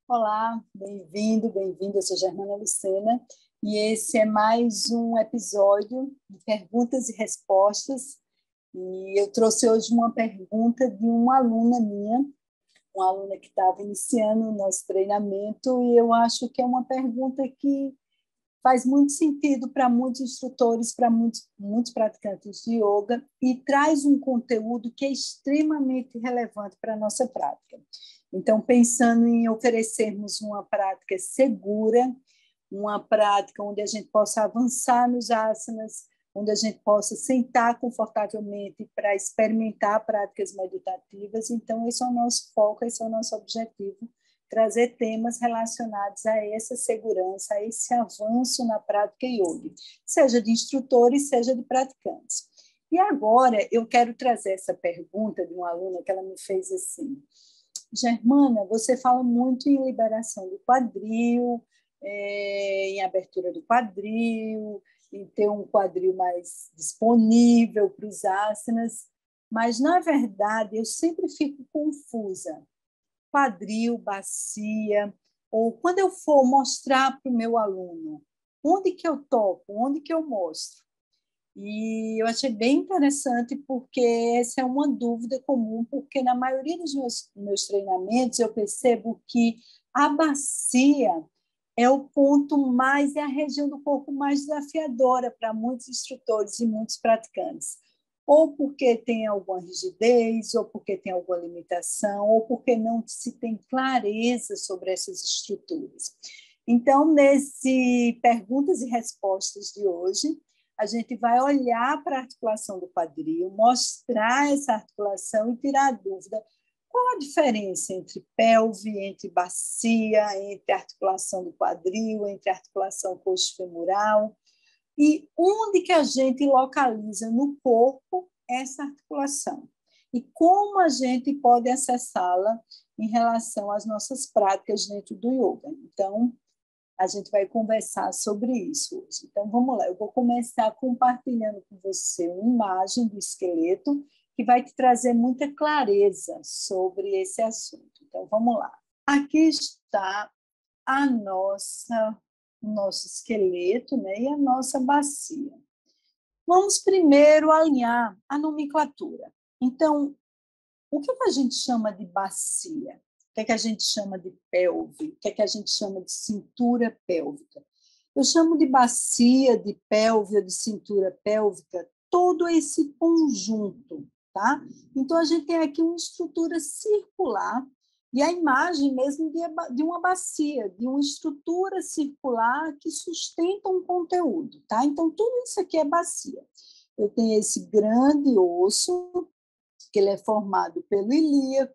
Olá, bem-vindo, bem-vinda. Eu sou Germana Lucena e esse é mais um episódio de perguntas e respostas. E eu trouxe hoje uma pergunta de uma aluna minha, uma aluna que estava iniciando o nosso treinamento, e eu acho que é uma pergunta que faz muito sentido para muitos instrutores, para muitos praticantes de yoga, e traz um conteúdo que é extremamente relevante para a nossa prática. Então, pensando em oferecermos uma prática segura, uma prática onde a gente possa avançar nos asanas, onde a gente possa sentar confortavelmente para experimentar práticas meditativas. Então, esse é o nosso foco, esse é o nosso objetivo, trazer temas relacionados a essa segurança, a esse avanço na prática yoga, seja de instrutores, seja de praticantes. E agora eu quero trazer essa pergunta de uma aluna que ela me fez assim: Germana, você fala muito em liberação do quadril, em abertura do quadril, em ter um quadril mais disponível para os asanas, mas, na verdade, eu sempre fico confusa. Quadril, bacia, ou quando eu for mostrar para o meu aluno, onde que eu toco, onde que eu mostro? E eu achei bem interessante, porque essa é uma dúvida comum, porque na maioria dos meus treinamentos eu percebo que a bacia é o ponto mais, é a região do corpo mais desafiadora para muitos instrutores e muitos praticantes. Ou porque tem alguma rigidez, ou porque tem alguma limitação, ou porque não se tem clareza sobre essas estruturas. Então, nesse perguntas e respostas de hoje, a gente vai olhar para a articulação do quadril, mostrar essa articulação e tirar a dúvida: qual a diferença entre pelve, entre bacia, entre articulação do quadril, entre articulação coxo-femoral, e onde que a gente localiza no corpo essa articulação e como a gente pode acessá-la em relação às nossas práticas dentro do yoga. Então, a gente vai conversar sobre isso hoje. Então, vamos lá. Eu vou começar compartilhando com você uma imagem do esqueleto que vai te trazer muita clareza sobre esse assunto. Então, vamos lá. Aqui está a o nosso esqueleto, né, e a nossa bacia. Vamos primeiro alinhar a nomenclatura. Então, o que a gente chama de bacia? O que a gente chama de pelve? O que a gente chama de cintura pélvica? Eu chamo de bacia, de pelve ou de cintura pélvica todo esse conjunto, tá? Então, a gente tem aqui uma estrutura circular e a imagem mesmo de uma bacia, de uma estrutura circular que sustenta um conteúdo, tá? Então, tudo isso aqui é bacia. Eu tenho esse grande osso, que ele é formado pelo ilíaco,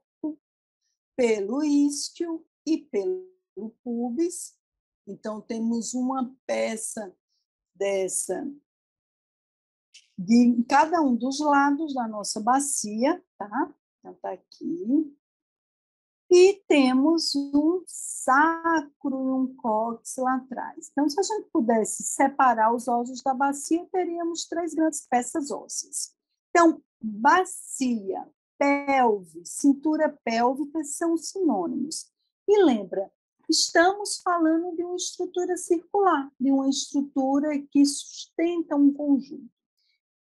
pelo isquio e pelo pubis. Então, temos uma peça dessa de cada um dos lados da nossa bacia, tá? Então, está aqui. E temos um sacro e um cóccix lá atrás. Então, se a gente pudesse separar os ossos da bacia, teríamos três grandes peças ósseas. Então, bacia, pelve, cintura pélvica são sinônimos. E lembra, estamos falando de uma estrutura circular, de uma estrutura que sustenta um conjunto.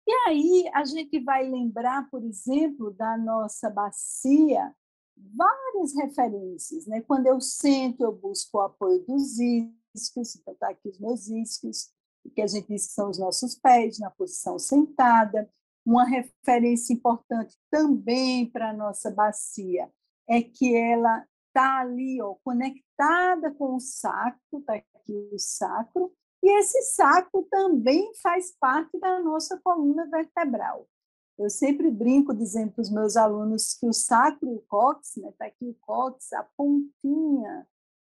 E aí a gente vai lembrar, por exemplo, da nossa bacia, várias referências, né? Quando eu sento, eu busco o apoio dos isquios, então está aqui os meus isquios, que a gente diz que são os nossos pés, na posição sentada. Uma referência importante também para a nossa bacia é que ela está ali, ó, conectada com o sacro, está aqui o sacro, e esse sacro também faz parte da nossa coluna vertebral. Eu sempre brinco dizendo para os meus alunos que o sacro e o cóccix, né, está aqui o cóccix, a pontinha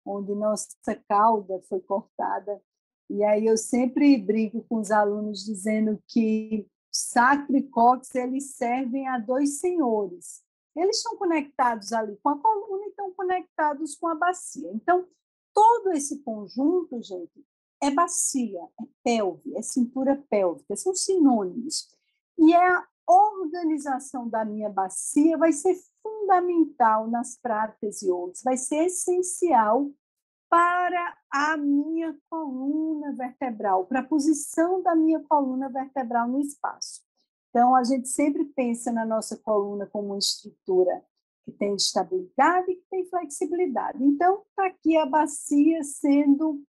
onde nossa cauda foi cortada. E aí eu sempre brinco com os alunos dizendo que sacro e cóccix eles servem a dois senhores. Eles estão conectados ali com a coluna e estão conectados com a bacia. Então, todo esse conjunto, gente, é bacia, é pelve, é cintura pélvica, são sinônimos. E é organização da minha bacia vai ser fundamental nas práticas yogis, vai ser essencial para a minha coluna vertebral, para a posição da minha coluna vertebral no espaço. Então, a gente sempre pensa na nossa coluna como uma estrutura que tem estabilidade e que tem flexibilidade. Então, está aqui a bacia sendo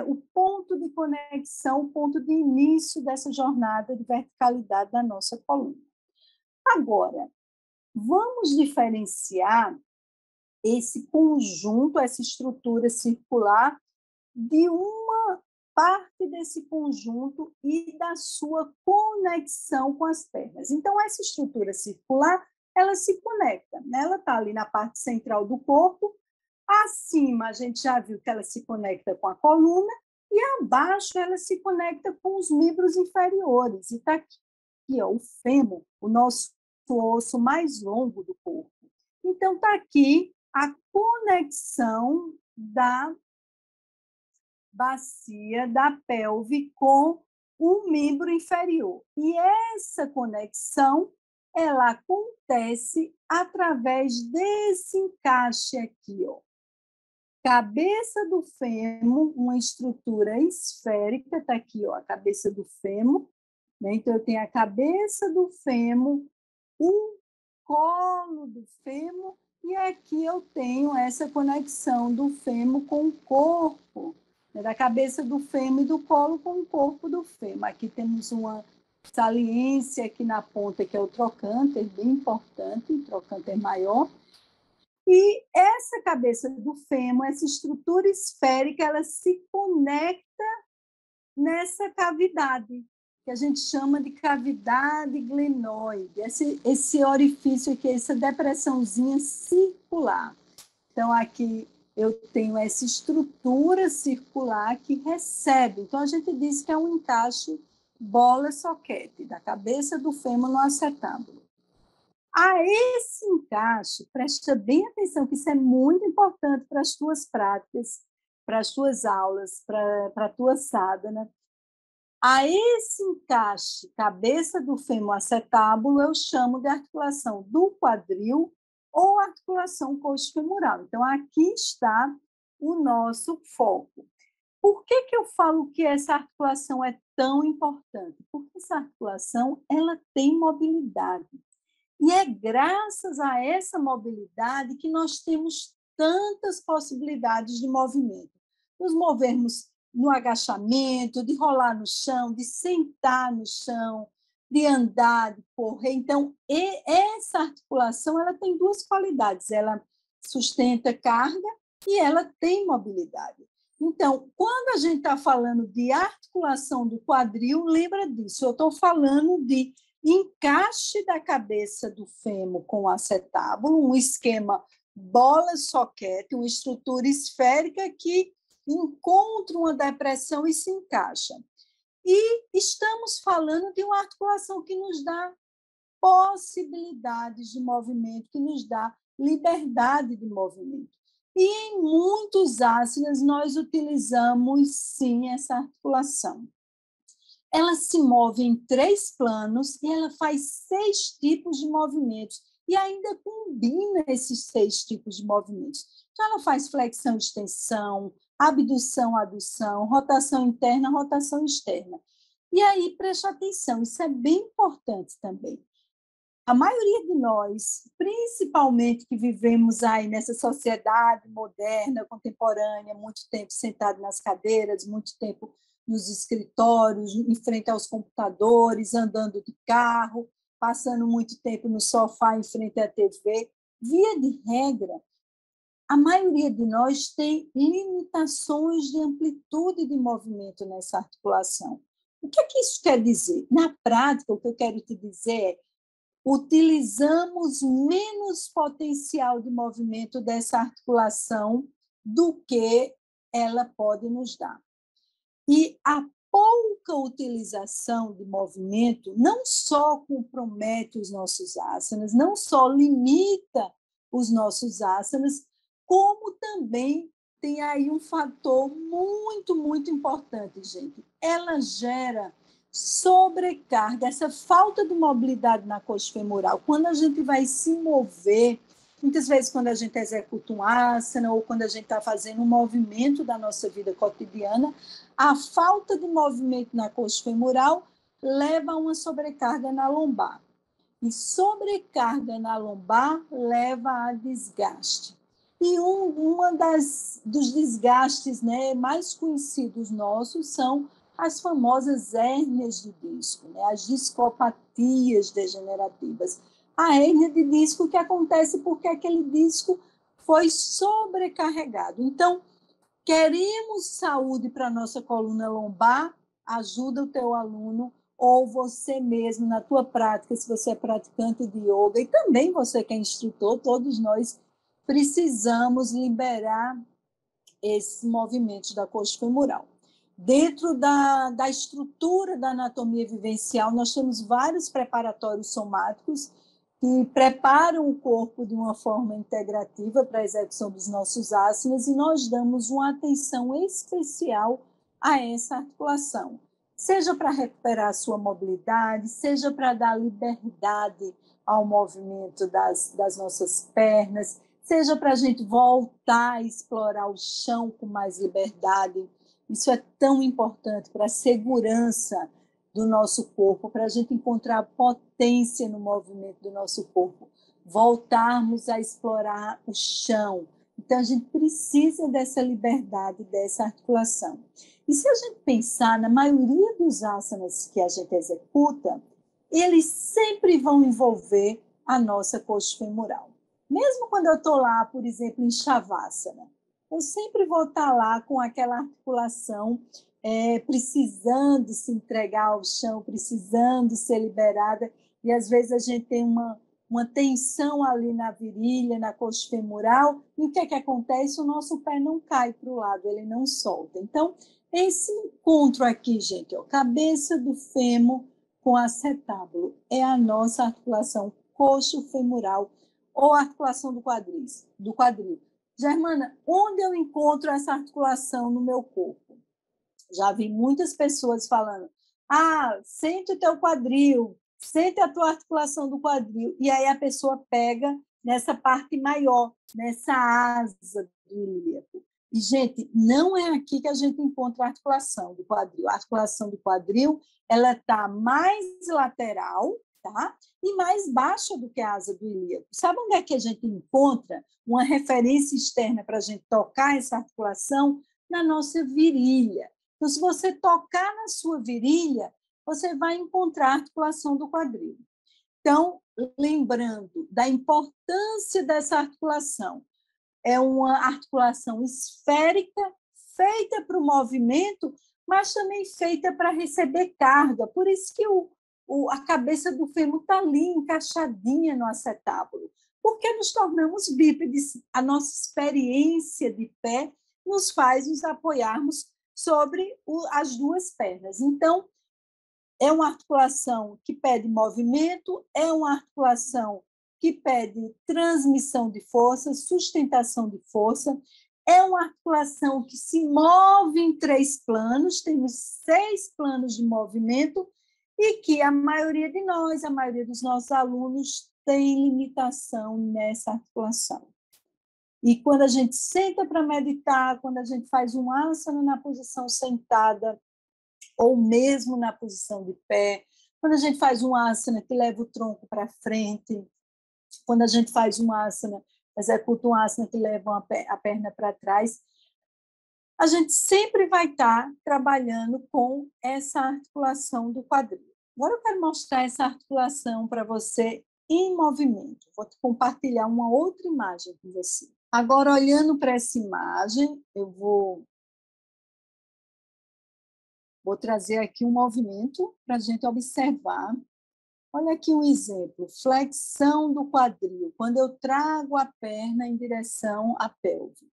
o ponto de conexão, o ponto de início dessa jornada de verticalidade da nossa coluna. Agora, vamos diferenciar esse conjunto, essa estrutura circular, de uma parte desse conjunto e da sua conexão com as pernas. Então, essa estrutura circular, ela se conecta, né? Ela está ali na parte central do corpo. Acima, a gente já viu que ela se conecta com a coluna, e abaixo ela se conecta com os membros inferiores. E está aqui, ó, o fêmur, o nosso osso mais longo do corpo. Então, está aqui a conexão da bacia, da pelve com o membro inferior. E essa conexão, ela acontece através desse encaixe aqui, ó. Cabeça do fêmur, uma estrutura esférica, está aqui, ó, a cabeça do fêmur, né? Então, eu tenho a cabeça do fêmur, o colo do fêmur, e aqui eu tenho essa conexão do fêmur com o corpo, né? Da cabeça do fêmur e do colo com o corpo do fêmur. Aqui temos uma saliência aqui na ponta, que é o trocânter, bem importante, o trocânter maior. E essa cabeça do fêmur, essa estrutura esférica, ela se conecta nessa cavidade, que a gente chama de cavidade glenoide, esse orifício aqui, essa depressãozinha circular. Então, aqui eu tenho essa estrutura circular que recebe. Então, a gente diz que é um encaixe bola-soquete, da cabeça do fêmur no acetábulo. A esse encaixe, presta bem atenção, que isso é muito importante para as tuas práticas, para as tuas aulas, para a tua sadhana. A esse encaixe, cabeça do fêmur acetábulo, eu chamo de articulação do quadril ou articulação coxofemoral. Então, aqui está o nosso foco. Por que eu falo que essa articulação é tão importante? Porque essa articulação, ela tem mobilidade. E é graças a essa mobilidade que nós temos tantas possibilidades de movimento. Nos movermos no agachamento, de rolar no chão, de sentar no chão, de andar, de correr. Então, essa articulação, ela tem duas qualidades. Ela sustenta carga e ela tem mobilidade. Então, quando a gente está falando de articulação do quadril, lembra disso. Eu estou falando de encaixe da cabeça do fêmur com o acetábulo, um esquema bola-soquete, uma estrutura esférica que encontra uma depressão e se encaixa. E estamos falando de uma articulação que nos dá possibilidades de movimento, que nos dá liberdade de movimento. E em muitos asanas nós utilizamos, sim, essa articulação. Ela se move em 3 planos e ela faz 6 tipos de movimentos e ainda combina esses 6 tipos de movimentos. Então, ela faz flexão, extensão, abdução, adução, rotação interna, rotação externa. E aí, preste atenção, isso é bem importante também. A maioria de nós, principalmente que vivemos aí nessa sociedade moderna, contemporânea, muito tempo sentado nas cadeiras, muito tempo nos escritórios, em frente aos computadores, andando de carro, passando muito tempo no sofá em frente à TV. Via de regra, a maioria de nós tem limitações de amplitude de movimento nessa articulação. O que é que isso quer dizer? Na prática, o que eu quero te dizer é utilizamos menos potencial de movimento dessa articulação do que ela pode nos dar. E a pouca utilização de movimento não só compromete os nossos asanas, não só limita os nossos asanas, como também tem aí um fator muito, muito importante, gente. Ela gera sobrecarga, essa falta de mobilidade na coxa femoral, quando a gente vai se mover, muitas vezes quando a gente executa um asana ou quando a gente está fazendo um movimento da nossa vida cotidiana, a falta de movimento na coxa femoral leva a uma sobrecarga na lombar. E sobrecarga na lombar leva a desgaste. E dos desgastes, né, mais conhecidos nossos são as famosas hérnias de disco, né, as discopatias degenerativas. A hérnia de disco que acontece porque aquele disco foi sobrecarregado. Então, queremos saúde para a nossa coluna lombar? Ajuda o teu aluno ou você mesmo na tua prática, se você é praticante de yoga, e também você que é instrutor, todos nós precisamos liberar esses movimentos da coxa femoral. Dentro da estrutura da anatomia vivencial, nós temos vários preparatórios somáticos que preparam o corpo de uma forma integrativa para a execução dos nossos asanas, e nós damos uma atenção especial a essa articulação, seja para recuperar a sua mobilidade, seja para dar liberdade ao movimento das nossas pernas, seja para a gente voltar a explorar o chão com mais liberdade. Isso é tão importante para a segurança do nosso corpo, para a gente encontrar potência no movimento do nosso corpo, voltarmos a explorar o chão. Então, a gente precisa dessa liberdade, dessa articulação. E se a gente pensar na maioria dos asanas que a gente executa, eles sempre vão envolver a nossa coxa femoral. Mesmo quando eu estou lá, por exemplo, em Shavasana, eu sempre vou estar lá com aquela articulação precisando se entregar ao chão, precisando ser liberada, e às vezes a gente tem uma tensão ali na virilha, na coxa femoral, e o que é que acontece? O nosso pé não cai para o lado, ele não solta. Então, esse encontro aqui, gente, ó, cabeça do fêmur com acetábulo, é a nossa articulação coxo-femoral ou articulação do quadril. Germana, onde eu encontro essa articulação no meu corpo? Já vi muitas pessoas falando, sente o teu quadril, sente a tua articulação do quadril, e aí a pessoa pega nessa parte maior, nessa asa do ilíaco. E, gente, não é aqui que a gente encontra a articulação do quadril. A articulação do quadril, ela está mais lateral, tá? E mais baixa do que a asa do ilíaco. Sabe onde é que a gente encontra uma referência externa para a gente tocar essa articulação? Na nossa virilha. Então, se você tocar na sua virilha, você vai encontrar a articulação do quadril. Então, lembrando da importância dessa articulação, é uma articulação esférica, feita para o movimento, mas também feita para receber carga. Por isso que a cabeça do fêmur está ali, encaixadinha no acetábulo, porque nos tornamos bípedes. A nossa experiência de pé nos faz nos apoiarmos sobre as duas pernas. Então, é uma articulação que pede movimento, é uma articulação que pede transmissão de força, sustentação de força, é uma articulação que se move em 3 planos, temos 6 planos de movimento, e que a maioria de nós, a maioria dos nossos alunos, tem limitação nessa articulação. E quando a gente senta para meditar, quando a gente faz um asana na posição sentada, ou mesmo na posição de pé, quando a gente faz um asana que leva o tronco para frente, quando a gente faz um asana, executa um asana que leva a perna para trás, a gente sempre vai estar trabalhando com essa articulação do quadril. Agora eu quero mostrar essa articulação para você em movimento. Vou compartilhar uma outra imagem com você. Agora, olhando para essa imagem, eu vou trazer aqui um movimento para a gente observar. Olha aqui um exemplo, flexão do quadril, quando eu trago a perna em direção à pelve.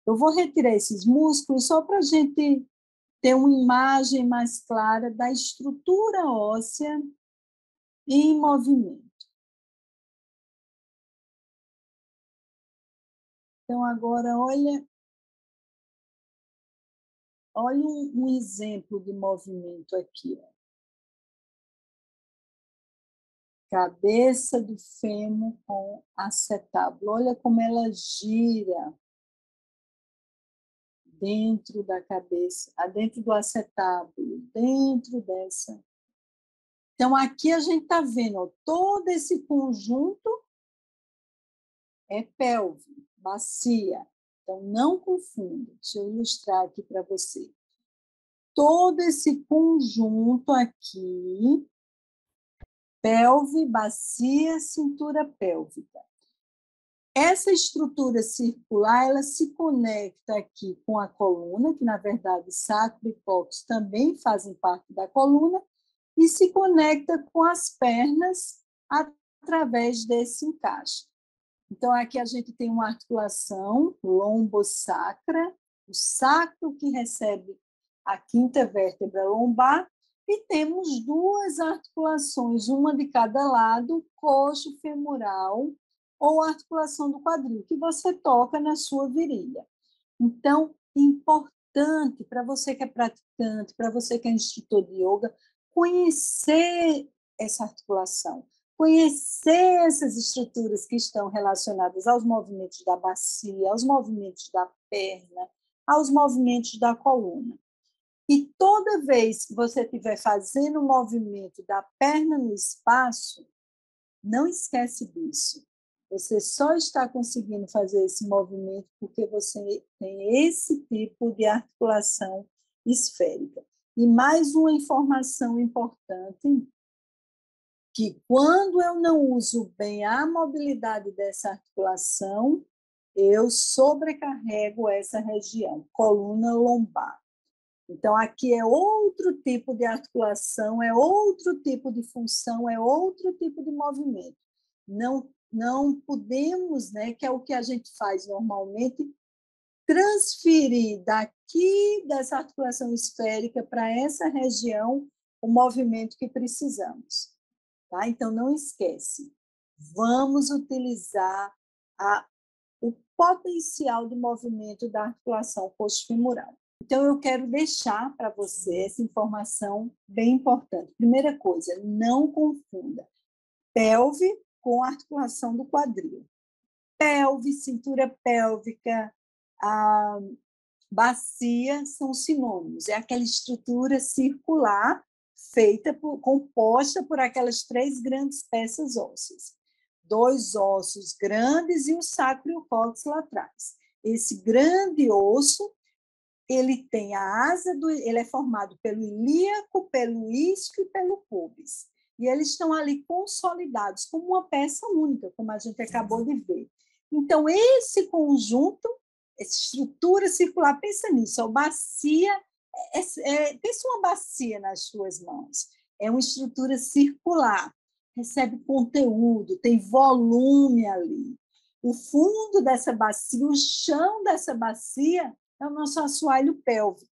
Eu vou retirar esses músculos só para a gente ter uma imagem mais clara da estrutura óssea em movimento. Então, agora, olha um exemplo de movimento aqui. Ó. Cabeça do fêmur com acetábulo. Olha como ela gira dentro da cabeça, dentro do acetábulo, dentro dessa. Então, aqui a gente está vendo, ó, todo esse conjunto é pelve, bacia. Então, não confunda. Deixa eu ilustrar aqui para você. Todo esse conjunto aqui, pelve, bacia, cintura pélvica. Essa estrutura circular, ela se conecta aqui com a coluna, que, na verdade, sacro e cóccix também fazem parte da coluna, e se conecta com as pernas através desse encaixe. Então, aqui a gente tem uma articulação lombosacra, o sacro que recebe a quinta vértebra lombar, e temos duas articulações, uma de cada lado, coxo femoral ou articulação do quadril, que você toca na sua virilha. Então, importante para você que é praticante, para você que é instrutor de yoga, conhecer essa articulação, conhecer essas estruturas que estão relacionadas aos movimentos da bacia, aos movimentos da perna, aos movimentos da coluna. E toda vez que você estiver fazendo o movimento da perna no espaço, não esquece disso. Você só está conseguindo fazer esse movimento porque você tem esse tipo de articulação esférica. E mais uma informação importante, que quando eu não uso bem a mobilidade dessa articulação, eu sobrecarrego essa região, coluna lombar. Então, aqui é outro tipo de articulação, é outro tipo de função, é outro tipo de movimento. Não podemos, né, que é o que a gente faz normalmente, transferir daqui dessa articulação esférica para essa região o movimento que precisamos. Tá? Então, não esquece, vamos utilizar o potencial de movimento da articulação coxofemoral. Então, eu quero deixar para você essa informação bem importante. Primeira coisa, não confunda pelve com articulação do quadril. Pelve, cintura pélvica, a bacia são sinônimos. É aquela estrutura circular composta por aquelas três grandes peças ósseas. Dois ossos grandes e o sacro e o cóccix lá atrás. Esse grande osso, ele tem a asa ele é formado pelo ilíaco, pelo isquio e pelo pubis. E eles estão ali consolidados como uma peça única, como a gente acabou de ver. Então, esse conjunto, essa estrutura circular, pensa nisso, a bacia, pensa uma bacia nas suas mãos. É uma estrutura circular, recebe conteúdo, tem volume ali. O fundo dessa bacia, o chão dessa bacia, é o nosso assoalho pélvico.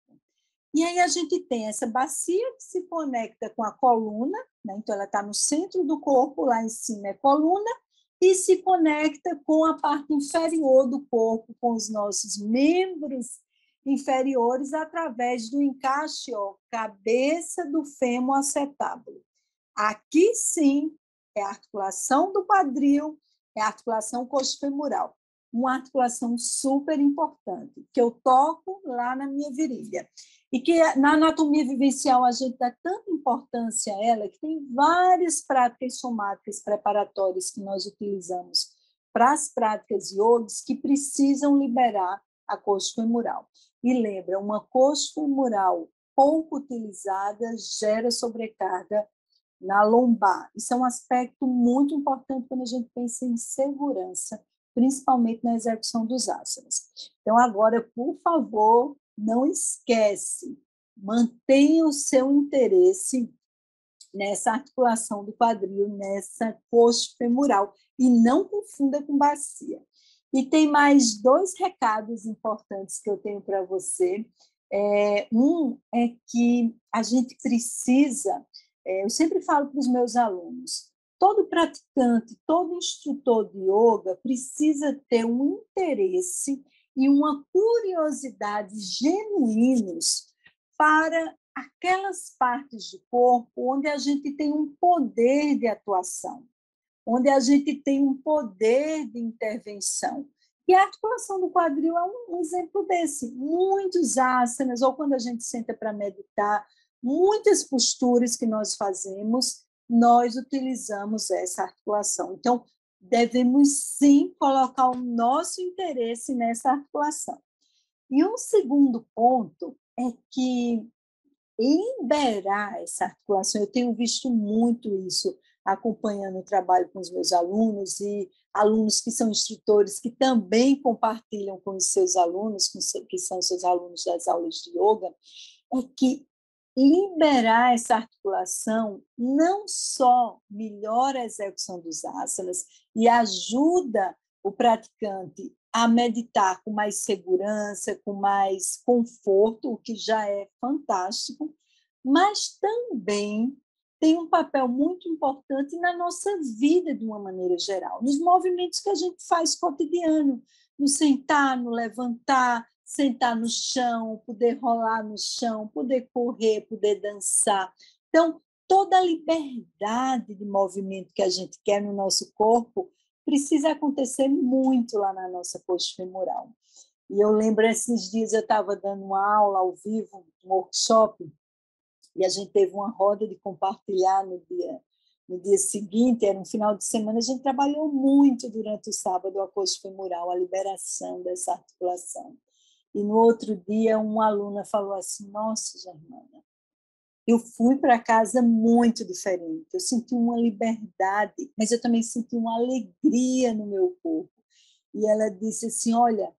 E aí a gente tem essa bacia que se conecta com a coluna, né? Então ela está no centro do corpo, lá em cima é coluna, e se conecta com a parte inferior do corpo, com os nossos membros inferiores, através do encaixe, ó, cabeça do fêmur acetábulo. Aqui sim é a articulação do quadril, é a articulação coxofemoral. Uma articulação super importante, que eu toco lá na minha virilha. E que na anatomia vivencial a gente dá tanta importância a ela, que tem várias práticas somáticas preparatórias que nós utilizamos para as práticas yogis que precisam liberar a coxofemoral. E lembra, uma coxofemoral pouco utilizada gera sobrecarga na lombar. Isso é um aspecto muito importante quando a gente pensa em segurança, principalmente na execução dos asanas. Então, agora, por favor, não esquece, mantenha o seu interesse nessa articulação do quadril, nessa coxa femoral, e não confunda com bacia. E tem mais dois recados importantes que eu tenho para você. Um é que a gente precisa, eu sempre falo para os meus alunos, todo praticante, todo instrutor de yoga precisa ter um interesse e uma curiosidade genuínos para aquelas partes do corpo onde a gente tem um poder de atuação. onde a gente tem um poder de intervenção. E a articulação do quadril é um exemplo desse. Muitos asanas, ou quando a gente senta para meditar, muitas posturas que nós fazemos, nós utilizamos essa articulação. Então, devemos sim colocar o nosso interesse nessa articulação. E um segundo ponto é que liberar essa articulação, eu tenho visto muito isso acompanhando o trabalho com os meus alunos e alunos que são instrutores que também compartilham com os seus alunos, que são seus alunos das aulas de yoga, é que liberar essa articulação não só melhora a execução dos asanas e ajuda o praticante a meditar com mais segurança, com mais conforto, o que já é fantástico, mas também tem um papel muito importante na nossa vida de uma maneira geral, nos movimentos que a gente faz cotidiano, no sentar, no levantar, sentar no chão, poder rolar no chão, poder correr, poder dançar. Então, toda a liberdade de movimento que a gente quer no nosso corpo precisa acontecer muito lá na nossa coxa femoral. E eu lembro, esses dias eu estava dando uma aula ao vivo, um workshop, e a gente teve uma roda de compartilhar no dia seguinte, era um final de semana, a gente trabalhou muito durante o sábado a coxa femoral, a liberação dessa articulação. E no outro dia, uma aluna falou assim, nossa, Germana, eu fui para casa muito diferente, eu senti uma liberdade, mas eu também senti uma alegria no meu corpo. E ela disse assim, olha,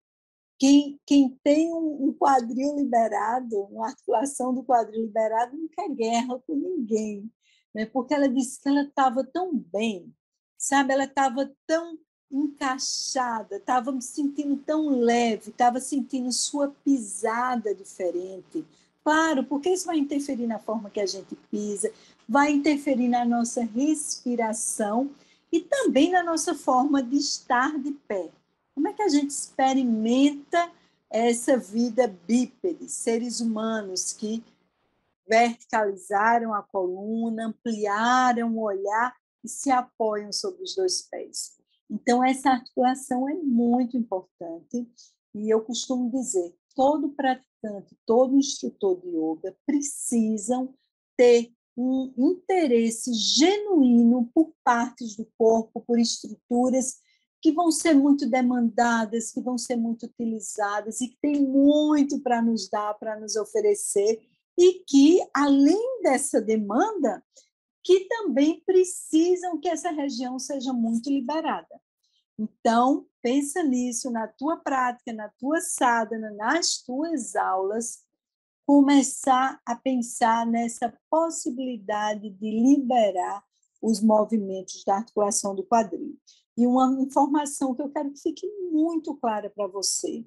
quem tem um quadril liberado, uma articulação do quadril liberado, não quer guerra com ninguém, né? Porque ela disse que ela estava tão bem, sabe? Ela estava tão encaixada, estava me sentindo tão leve, estava sentindo sua pisada diferente. Claro, porque isso vai interferir na forma que a gente pisa, vai interferir na nossa respiração e também na nossa forma de estar de pé. Como é que a gente experimenta essa vida bípede, seres humanos que verticalizaram a coluna, ampliaram o olhar e se apoiam sobre os dois pés? Então, essa articulação é muito importante e eu costumo dizer, todo praticante, todo instrutor de yoga precisam ter um interesse genuíno por partes do corpo, por estruturas que vão ser muito demandadas, que vão ser muito utilizadas e que tem muito para nos dar, para nos oferecer, e que, além dessa demanda, que também precisam que essa região seja muito liberada. Então, pensa nisso na tua prática, na tua sadhana, nas tuas aulas, começar a pensar nessa possibilidade de liberar os movimentos da articulação do quadril. E uma informação que eu quero que fique muito clara para você: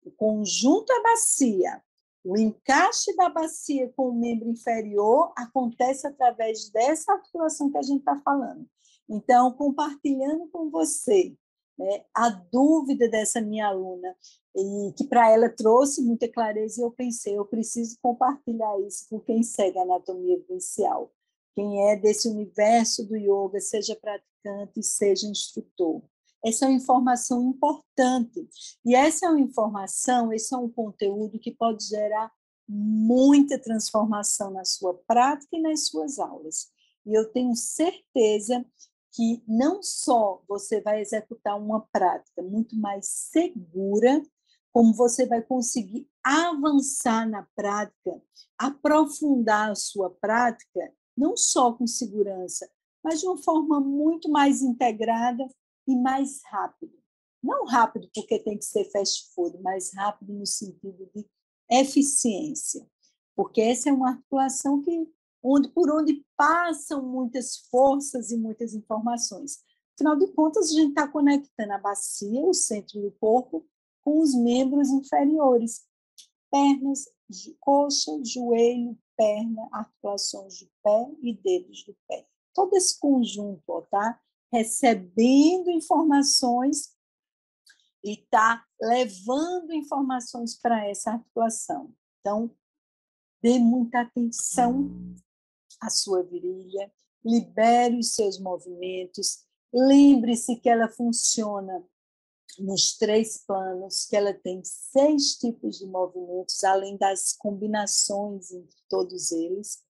o conjunto da bacia, o encaixe da bacia com o membro inferior acontece através dessa articulação que a gente está falando. Então, compartilhando com você, né, a dúvida dessa minha aluna, e que para ela trouxe muita clareza, e eu pensei, eu preciso compartilhar isso com quem segue a anatomia vivencial, quem é desse universo do yoga, seja praticante, seja instrutor. Essa é uma informação importante. E essa é uma informação, esse é um conteúdo que pode gerar muita transformação na sua prática e nas suas aulas. E eu tenho certeza que não só você vai executar uma prática muito mais segura, como você vai conseguir avançar na prática, aprofundar a sua prática, não só com segurança, mas de uma forma muito mais integrada e mais rápido. Não rápido porque tem que ser fast food, mas rápido no sentido de eficiência. Porque essa é uma articulação por onde passam muitas forças e muitas informações. Afinal de contas, a gente está conectando a bacia, o centro do corpo, com os membros inferiores, pernas, coxa, joelho, perna, articulações do pé e dedos do pé. Todo esse conjunto, tá? Recebendo informações e está levando informações para essa articulação. Então, dê muita atenção à sua virilha, libere os seus movimentos, Lembre-se que ela funciona nos 3 planos, que ela tem 6 tipos de movimentos, além das combinações entre todos eles,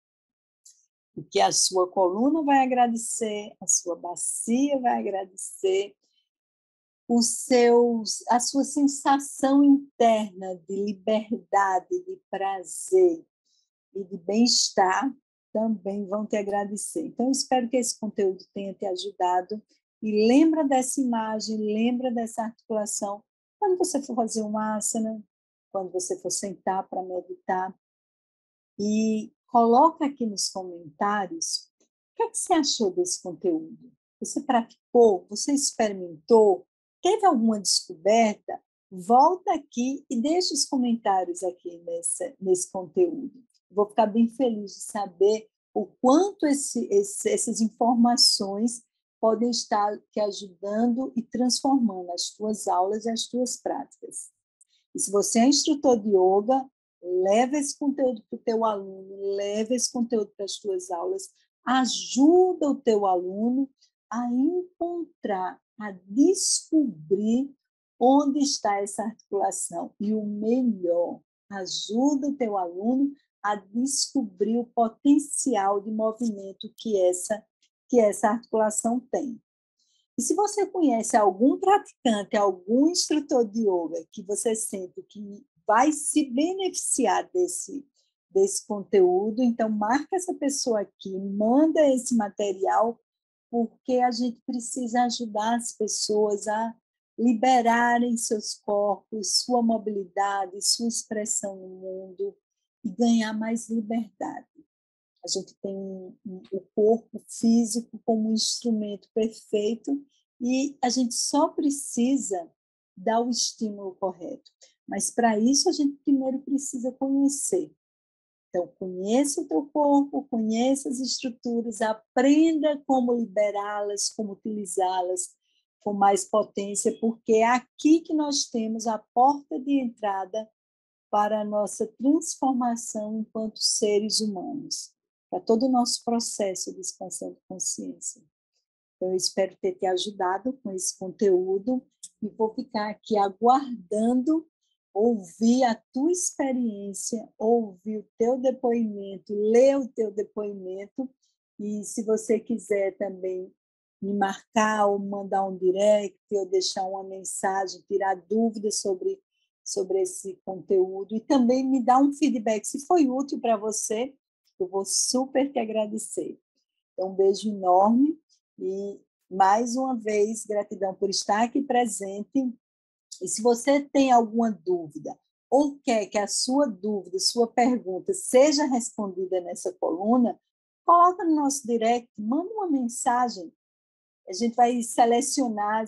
e que a sua coluna vai agradecer, a sua bacia vai agradecer, a sua sensação interna de liberdade, de prazer e de bem-estar também vão te agradecer. Então, eu espero que esse conteúdo tenha te ajudado. E lembra dessa imagem, lembra dessa articulação, quando você for fazer um asana, quando você for sentar para meditar. E coloca aqui nos comentários o que é que você achou desse conteúdo. Você praticou? Você experimentou? Teve alguma descoberta? Volta aqui e deixa os comentários aqui nesse conteúdo. Vou ficar bem feliz de saber o quanto essas informações podem estar te ajudando e transformando as tuas aulas e as tuas práticas. E se você é instrutor de yoga, leva esse conteúdo para o teu aluno, leva esse conteúdo para as tuas aulas, ajuda o teu aluno a encontrar, a descobrir onde está essa articulação. E o melhor, ajuda o teu aluno a descobrir o potencial de movimento que essa articulação tem. E se você conhece algum praticante, algum instrutor de yoga que você sente que vai se beneficiar desse conteúdo, então marca essa pessoa aqui, manda esse material, porque a gente precisa ajudar as pessoas a liberarem seus corpos, sua mobilidade, sua expressão no mundo e ganhar mais liberdade. A gente tem o corpo físico como um instrumento perfeito e a gente só precisa dar o estímulo correto. Mas para isso a gente primeiro precisa conhecer. Então, conheça o teu corpo, conheça as estruturas, aprenda como liberá-las, como utilizá-las com mais potência, porque é aqui que nós temos a porta de entrada para a nossa transformação enquanto seres humanos, para todo o nosso processo de expansão de consciência. Então, eu espero ter te ajudado com esse conteúdo e vou ficar aqui aguardando ouvir a tua experiência, ouvir o teu depoimento, ler o teu depoimento e se você quiser também me marcar ou mandar um direct ou deixar uma mensagem, tirar dúvidas sobre esse conteúdo e também me dar um feedback se foi útil para você, eu vou super te agradecer. Então, um beijo enorme e, mais uma vez, gratidão por estar aqui presente. E se você tem alguma dúvida ou quer que a sua dúvida, sua pergunta seja respondida nessa coluna, coloca no nosso direct, manda uma mensagem. A gente vai selecionar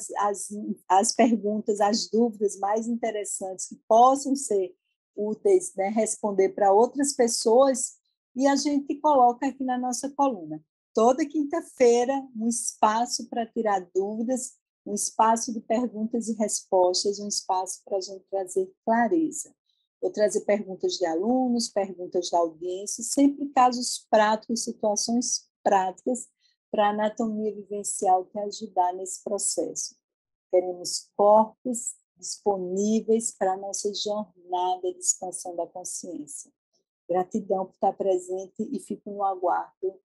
as perguntas, as dúvidas mais interessantes que possam ser úteis, né, responder para outras pessoas e a gente coloca aqui na nossa coluna. Toda quinta-feira, um espaço para tirar dúvidas, um espaço de perguntas e respostas, um espaço para a gente trazer clareza. Vou trazer perguntas de alunos, perguntas da audiência, sempre casos práticos, situações práticas, para a anatomia vivencial te ajudar nesse processo. Queremos corpos disponíveis para a nossa jornada de expansão da consciência. Gratidão por estar presente e fico no aguardo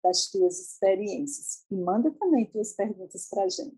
das tuas experiências. E manda também tuas perguntas para a gente.